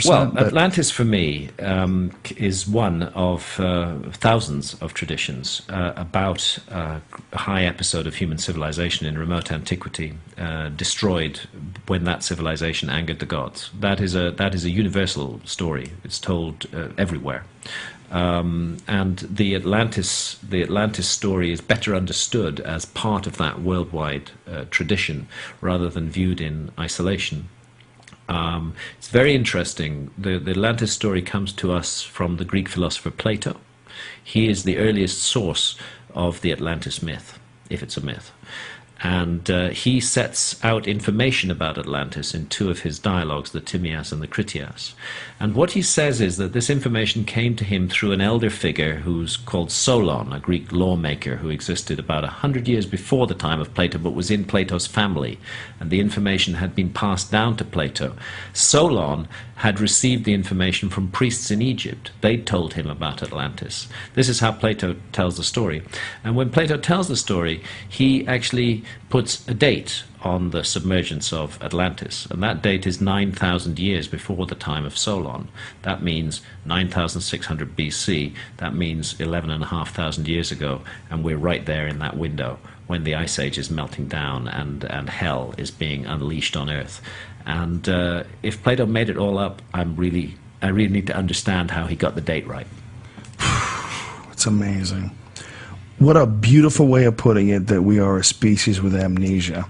Well, but Atlantis for me is one of thousands of traditions about a high episode of human civilization in remote antiquity, destroyed when that civilization angered the gods. That is a universal story. It's told everywhere. And the Atlantis story is better understood as part of that worldwide tradition rather than viewed in isolation. It's very interesting. The Atlantis story comes to us from the Greek philosopher Plato. He is the earliest source of the Atlantis myth, if it's a myth. And he sets out information about Atlantis in two of his dialogues, the Timaeus and the Critias. And what he says is that this information came to him through an elder figure who's called Solon, a Greek lawmaker who existed about 100 years before the time of Plato, but was in Plato's family. And the information had been passed down to Plato. Solon had received the information from priests in Egypt. They'd told him about Atlantis. This is how Plato tells the story. And when Plato tells the story, he actually puts a date on the submergence of Atlantis, and that date is 9,000 years before the time of Solon. That means 9,600 BC. That means 11,500 years ago, and we're right there in that window when the Ice Age is melting down and hell is being unleashed on Earth. And if Plato made it all up, I really need to understand how he got the date right. it's amazing. What a beautiful way of putting it, that we are a species with amnesia.